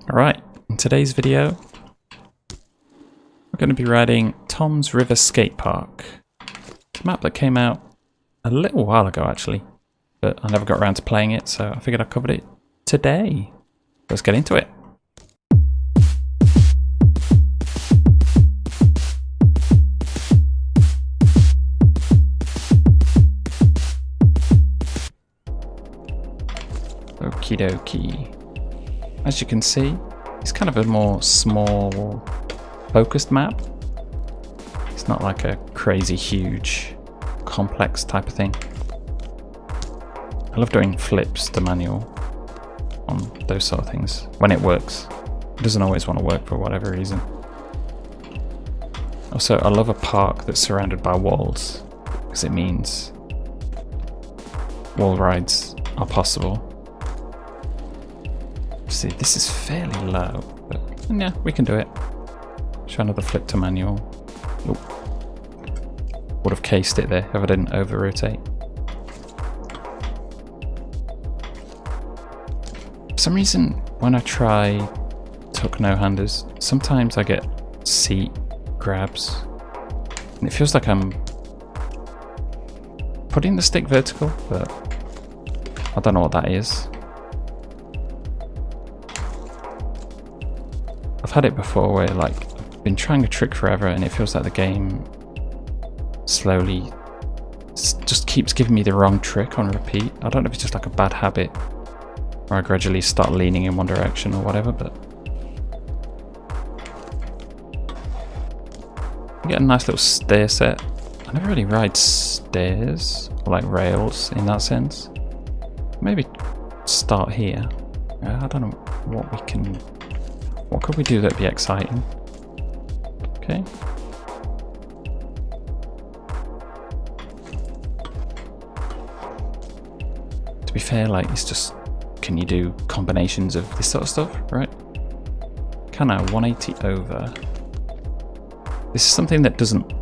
Alright, in today's video, we're going to be riding Tom's River Skatepark. A map that came out a little while ago actually, but I never got around to playing it, so I figured I covered it today. Let's get into it. Okie dokie. As you can see, it's kind of a more small, focused map. It's not like a crazy huge, complex type of thing. I love doing flips to manual on those sort of things when it works. It doesn't always want to work for whatever reason. Also, I love a park that's surrounded by walls because it means wall rides are possible. See, this is fairly low, but yeah, we can do it. Try another flip to manual. Nope. Would have cased it there if I didn't over rotate. For some reason, when I try tuck no-handers, sometimes I get seat grabs, and it feels like I'm putting the stick vertical, but I don't know what that is. I've had it before where like I've been trying a trick forever and it feels like the game slowly just keeps giving me the wrong trick on repeat. I don't know if it's just like a bad habit where I gradually start leaning in one direction or whatever, but you get a nice little stair set. I never really ride stairs or like rails in that sense. Maybe start here. I don't know what we can... What could we do that'd be exciting? Okay. To be fair, like, it's just, can you do combinations of this sort of stuff, right? Can I 180 over? This is something that doesn't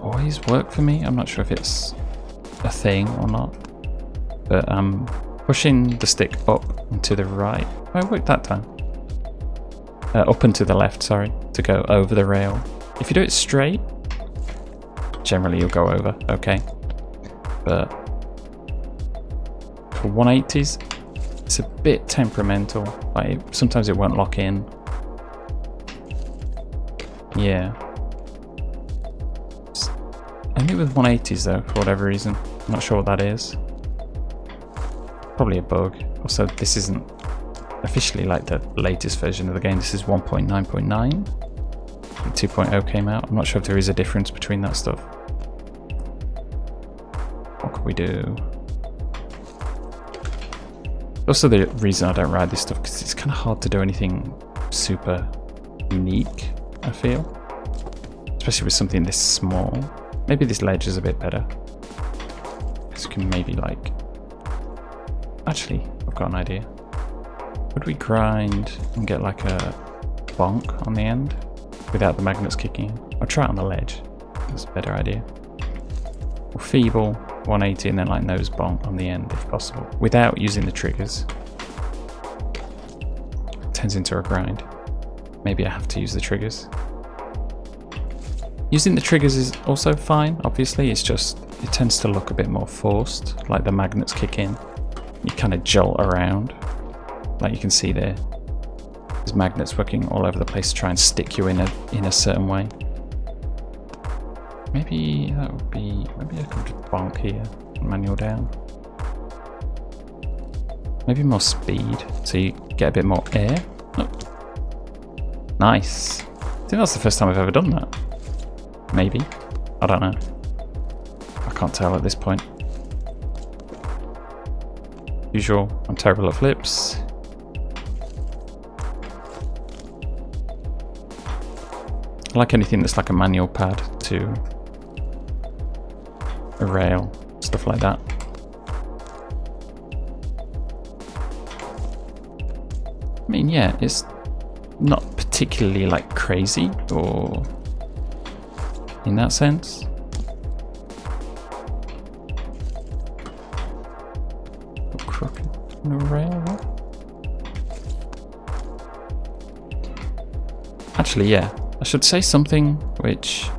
always work for me. I'm not sure if it's a thing or not. But I'm pushing the stick up and to the right. Oh, it worked that time. Up and to the left, sorry, to go over the rail. If you do it straight, generally you'll go over, okay. But for 180s, it's a bit temperamental. Like sometimes it won't lock in. Yeah. Only with 180s though, for whatever reason. I'm not sure what that is. Probably a bug. Also, this isn't officially like the latest version of the game. This is 1.9.9. 2.0 came out. I'm not sure if there is a difference between that stuff. What could we do? Also, the reason I don't ride this stuff because it's kind of hard to do anything super unique, I feel. Especially with something this small. Maybe this ledge is a bit better. Because you can maybe like... Actually, I've got an idea. Would we grind and get like a bonk on the end without the magnets kicking in? I'll try it on the ledge. That's a better idea. Or feeble 180 and then like nose bonk on the end if possible, without using the triggers. It turns into a grind. Maybe I have to use the triggers. Using the triggers is also fine, obviously. It's just, it tends to look a bit more forced, like the magnets kick in. You kind of jolt around. Like you can see there, there's magnets working all over the place to try and stick you in a certain way. Maybe that would be, maybe I could bonk here, manual down. Maybe more speed, so you get a bit more air. Oh. Nice. I think that's the first time I've ever done that. Maybe. I don't know. I can't tell at this point. Usual, I'm terrible at flips. I like anything that's like a manual pad to a rail, stuff like that. I mean, yeah, it's not particularly like crazy or in that sense. Crooked on a rail. Actually, yeah, I should say something which...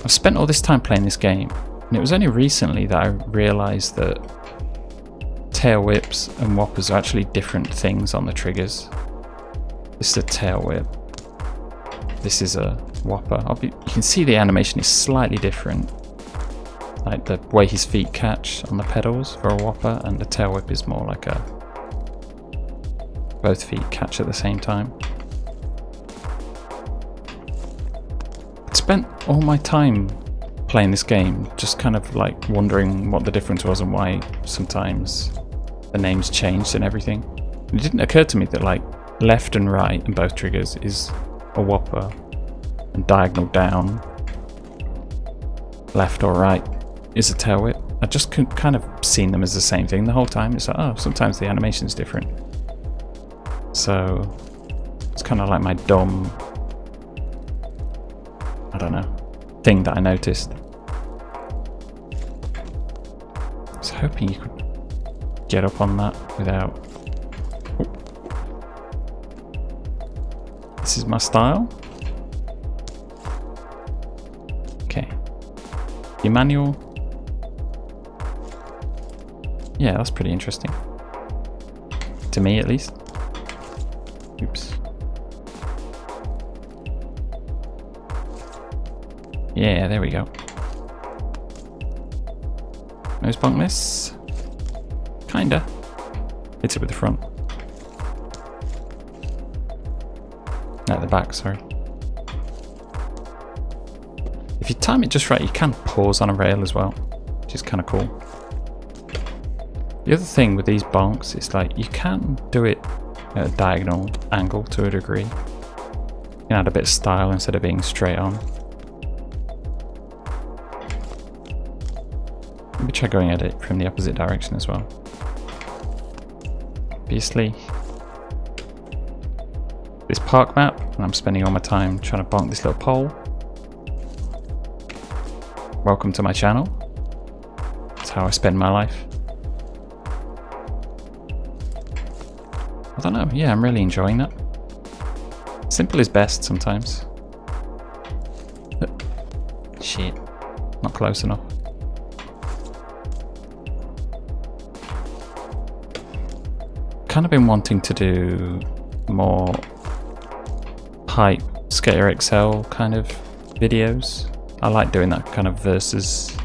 I've spent all this time playing this game, and it was only recently that I realised that tail whips and whoppers are actually different things on the triggers. This is a tail whip. This is a whopper. You can see the animation is slightly different. Like the way his feet catch on the pedals for a whopper, and the tail whip is more like a... both feet catch at the same time. I spent all my time playing this game just kind of like wondering what the difference was and why sometimes the names changed and everything. It didn't occur to me that like left and right in both triggers is a whopper, and diagonal down, left or right, is a tail whip. I just kind of seen them as the same thing the whole time. It's like, oh, sometimes the animation's different. So it's kind of like my dumb, I don't know, thing that I noticed. I was hoping you could get up on that without... Oh. This is my style. Okay. Your manual. Yeah, that's pretty interesting. To me, at least. Oops. Yeah, there we go. Nose bunk this. Kinda. Hits it with the front. No, the back, sorry. If you time it just right, you can pause on a rail as well, which is kind of cool. The other thing with these bonks is like you can do it at a diagonal angle to a degree. You can add a bit of style instead of being straight on. Maybe try going at it from the opposite direction as well. Obviously, this park map, and I'm spending all my time trying to bonk this little pole. Welcome to my channel. That's how I spend my life. I don't know, yeah, I'm really enjoying that. Simple is best sometimes. Shit, not close enough. Kind of been wanting to do more hype Skater XL kind of videos. I like doing that kind of versus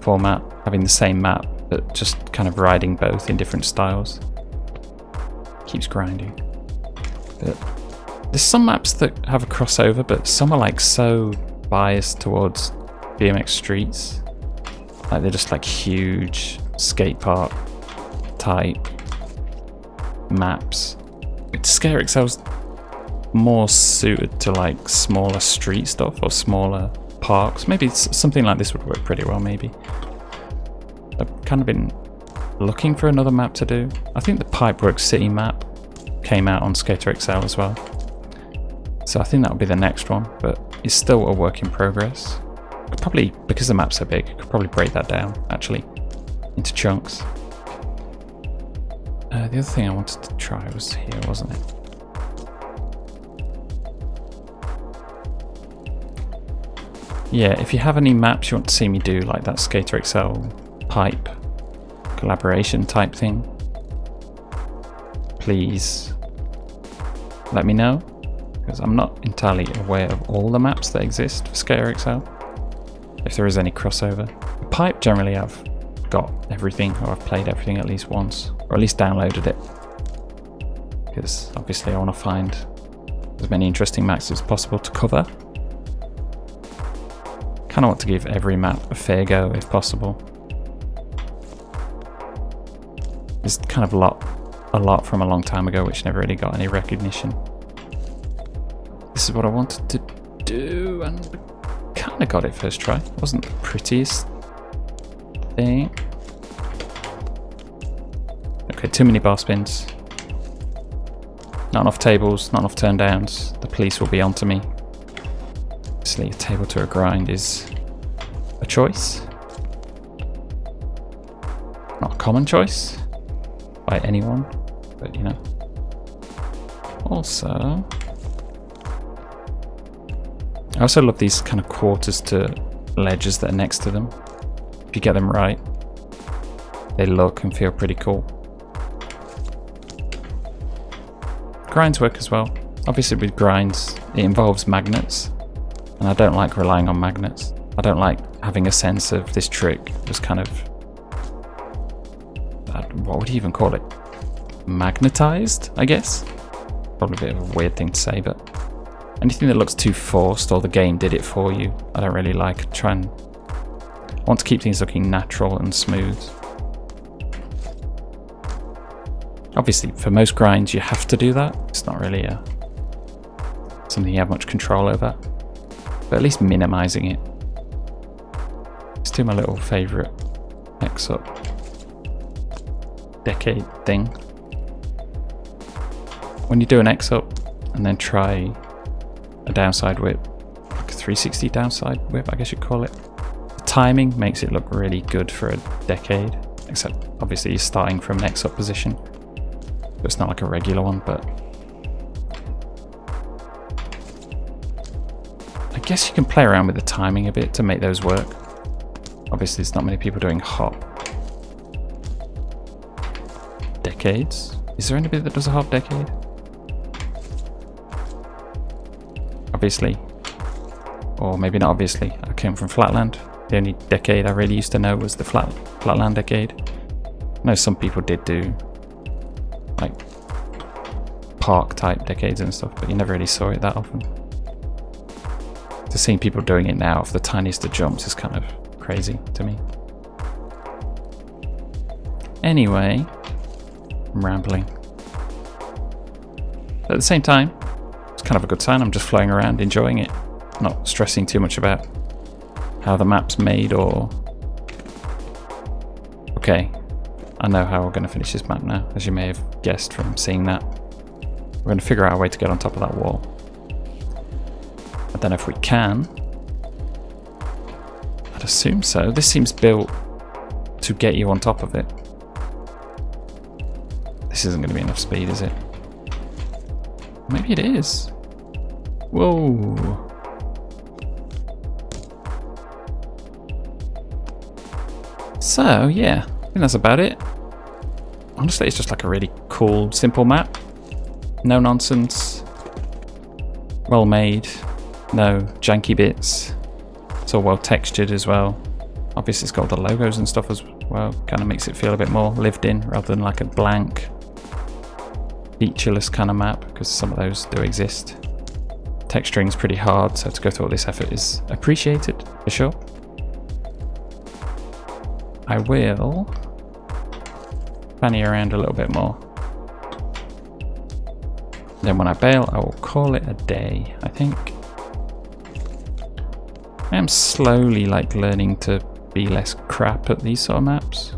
format, having the same map but just kind of riding both in different styles. Keeps grinding. But there's some maps that have a crossover, but some are like so biased towards BMX streets. Like they're just like huge skatepark type maps. Skater XL's more suited to like smaller street stuff or smaller parks. Maybe something like this would work pretty well, maybe. I've kind of been looking for another map to do. I think the Pipeworks City map came out on Skater XL as well. So I think that'll be the next one, but it's still a work in progress. Could probably, because the map's so big, I could probably break that down, actually, into chunks. The other thing I wanted to try was here, wasn't it? Yeah, if you have any maps you want to see me do, like that Skater XL pipe collaboration type thing, please let me know, because I'm not entirely aware of all the maps that exist for Skater XL, if there is any crossover. The pipe, generally I've got everything, or I've played everything at least once, or at least downloaded it, because obviously I want to find as many interesting maps as possible to cover. Kind of want to give every map a fair go if possible. There's kind of a lot from a long time ago which never really got any recognition. This is what I wanted to do, and kind of got it first try. It wasn't the prettiest thing. Okay, too many bar spins. Not enough tables, not enough turn downs. The police will be onto me. Obviously, a table to a grind is a choice. Not a common choice by anyone, but you know. Also, I also love these kind of quarters to ledges that are next to them. If you get them right, they look and feel pretty cool. Grinds work as well. Obviously with grinds, it involves magnets, and I don't like relying on magnets. I don't like having a sense of this trick was kind of, what would you even call it? Magnetized, I guess? Probably a bit of a weird thing to say, but anything that looks too forced or the game did it for you, I don't really like. I want to keep things looking natural and smooth. Obviously, for most grinds, you have to do that. It's not really something you have much control over, but at least minimizing it. Let's do my little favorite X-up decade thing. When you do an X-up and then try a downside whip, like a 360 downside whip, I guess you'd call it. The timing makes it look really good for a decade, except obviously you're starting from an X-up position. It's not like a regular one, but I guess you can play around with the timing a bit to make those work. Obviously, there's not many people doing hop decades. Is there anybody that does a hop decade? Obviously, or maybe not obviously. I came from Flatland. The only decade I really used to know was the Flatland decade. I know some people did do like park type decades and stuff, but you never really saw it that often. To seeing people doing it now for the tiniest of jumps is kind of crazy to me. Anyway, I'm rambling. But at the same time, it's kind of a good sign. I'm just flying around, enjoying it, not stressing too much about how the map's made or... Okay, I know how we're going to finish this map now, as you may have guessed from seeing that. We're going to figure out a way to get on top of that wall. I don't know if we can. I'd assume so. This seems built to get you on top of it. This isn't going to be enough speed, is it? Maybe it is. Whoa. So, yeah, I think that's about it. Honestly, it's just like a really cool, simple map. No nonsense. Well made. No janky bits. It's all well textured as well. Obviously, it's got all the logos and stuff as well. Kind of makes it feel a bit more lived in rather than like a blank, featureless kind of map, because some of those do exist. Texturing's pretty hard, so to go through all this effort is appreciated, for sure. I will fanny around a little bit more. Then when I bail, I will call it a day, I think. I am slowly like learning to be less crap at these sort of maps.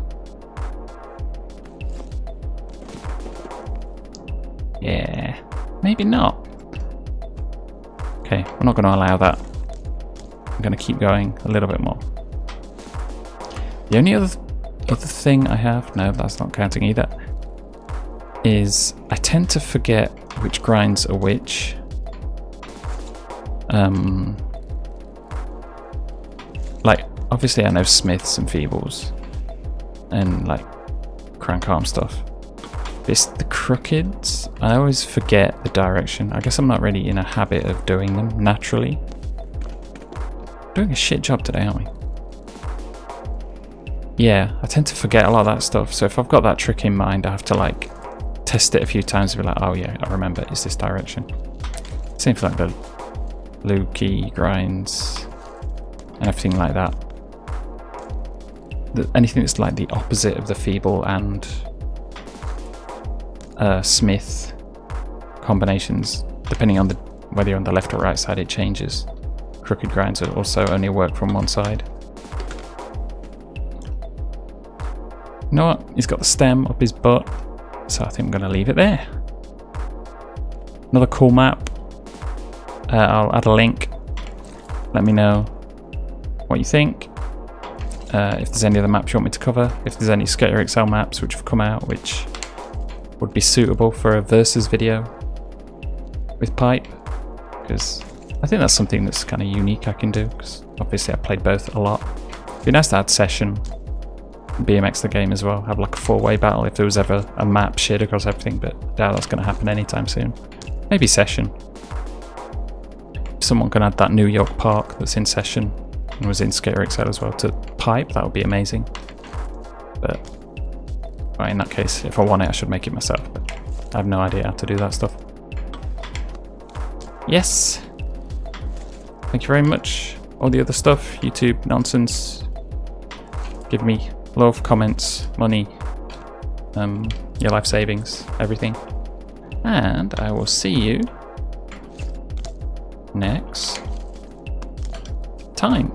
Yeah, maybe not. Okay, we're not going to allow that. I'm going to keep going a little bit more. The only other thing I have, no, that's not counting either, is I tend to forget which grinds are which. Like, obviously I know Smiths and Feebles and like crank arm stuff. It's the crookeds. I always forget the direction. I guess I'm not really in a habit of doing them naturally. Doing a shit job today, aren't we? Yeah, I tend to forget a lot of that stuff. So if I've got that trick in mind, I have to like test it a few times and be like, oh yeah, I remember, it's this direction. Same for like the Lukey grinds and everything like that. Anything that's like the opposite of the Feeble and Smith combinations, depending on whether you're on the left or right side, it changes. Crooked grinds will also only work from one side. You know what? He's got the stem up his butt, so I think I'm going to leave it there. Another cool map. I'll add a link. Let me know what you think. If there's any other maps you want me to cover. If there's any Skater XL maps which have come out which would be suitable for a versus video with pipe. Because I think that's something that's kind of unique I can do, because obviously I played both a lot. It'd be nice to add Session, BMX the game as well, have like a 4-way battle if there was ever a map shared across everything, but I doubt that's going to happen anytime soon. Maybe Session. If someone can add that New York park that's in Session and was in Skater XL as well to Pipe, that would be amazing. But well, in that case, if I want it, I should make it myself, but I have no idea how to do that stuff. Yes! Thank you very much. All the other stuff, YouTube nonsense, give me love, comments, money, your life savings, everything. And I will see you next time.